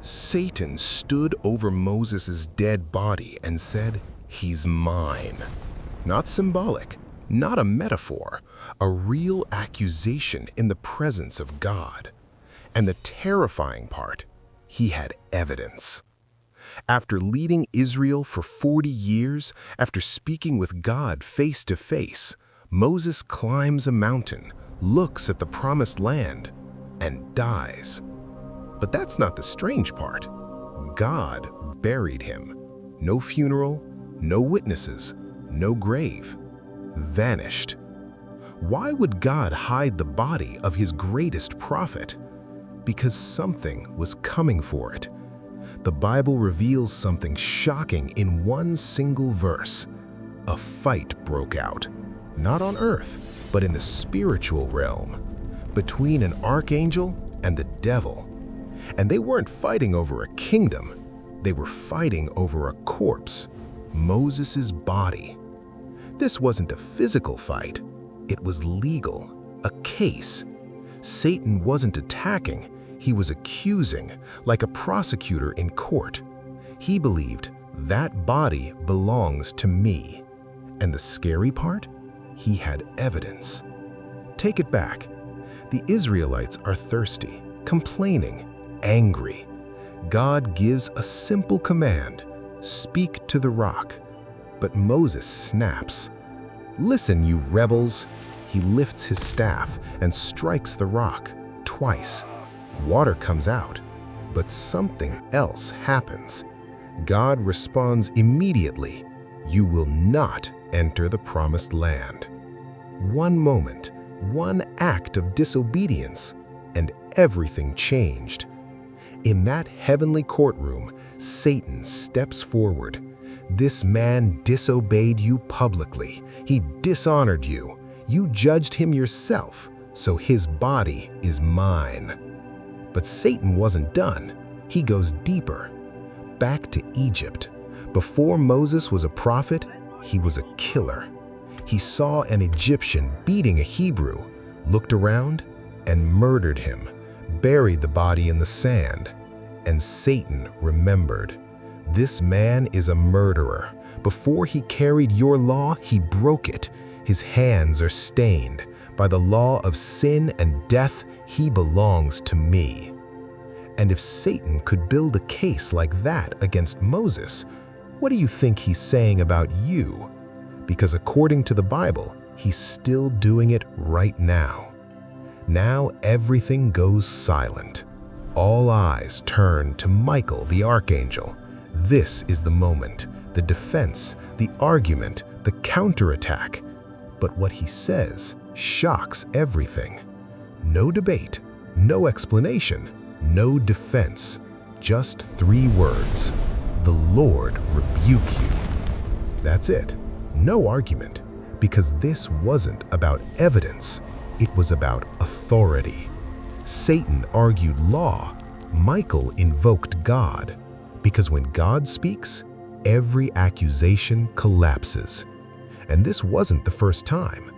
Satan stood over Moses' dead body and said, "He's mine." Not symbolic, not a metaphor, a real accusation in the presence of God. And the terrifying part, he had evidence. After leading Israel for 40 years, after speaking with God face to face, Moses climbs a mountain, looks at the promised land, and dies. But that's not the strange part. God buried him. No funeral, no witnesses, no grave. Vanished. Why would God hide the body of his greatest prophet? Because something was coming for it. The Bible reveals something shocking in one single verse. A fight broke out, not on earth, but in the spiritual realm, between an archangel and the devil. And they weren't fighting over a kingdom. They were fighting over a corpse, Moses' body. This wasn't a physical fight. It was legal, a case. Satan wasn't attacking. He was accusing, like a prosecutor in court. He believed, that body belongs to me. And the scary part? He had evidence. Take it back. The Israelites are thirsty, complaining, angry. God gives a simple command, speak to the rock. But Moses snaps. Listen, you rebels. He lifts his staff and strikes the rock twice. Water comes out, but something else happens. God responds immediately, "You will not enter the promised land." One moment, one act of disobedience, and everything changed. In that heavenly courtroom, Satan steps forward. This man disobeyed you publicly. He dishonored you. You judged him yourself, so his body is mine. But Satan wasn't done. He goes deeper, back to Egypt. Before Moses was a prophet, he was a killer. He saw an Egyptian beating a Hebrew, looked around, and murdered him, buried the body in the sand. And Satan remembered. This man is a murderer. Before he carried your law, he broke it. His hands are stained. By the law of sin and death, he belongs to me. And if Satan could build a case like that against Moses, what do you think he's saying about you? Because according to the Bible, he's still doing it right now. Now everything goes silent. All eyes turn to Michael the archangel. This is the moment, the defense, the argument, the counterattack. But what he says shocks everything. No debate, no explanation, no defense. Just 3 words. The Lord rebuke you. That's it. No argument. Because this wasn't about evidence. It was about authority. Satan argued law. Michael invoked God. Because when God speaks, every accusation collapses. And this wasn't the first time.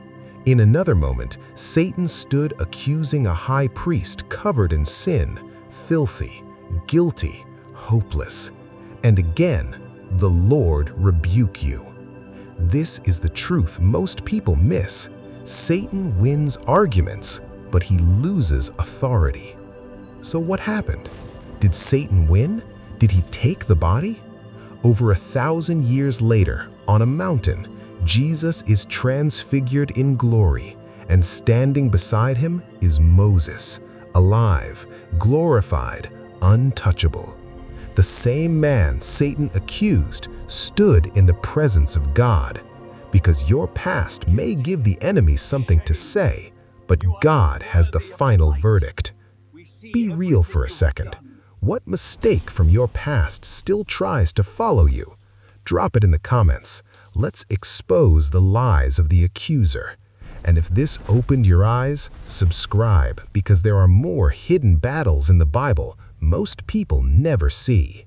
In another moment, Satan stood accusing a high priest covered in sin, filthy, guilty, hopeless. And again, the Lord rebuke you. This is the truth most people miss. Satan wins arguments, but he loses authority. So what happened? Did Satan win? Did he take the body? Over 1,000 years later, on a mountain, Jesus is transfigured in glory, and standing beside him is Moses, alive, glorified, untouchable. The same man Satan accused stood in the presence of God. Because your past may give the enemy something to say, but God has the final verdict. Be real for a second. What mistake from your past still tries to follow you? Drop it in the comments. Let's expose the lies of the accuser. And if this opened your eyes, subscribe, because there are more hidden battles in the Bible most people never see.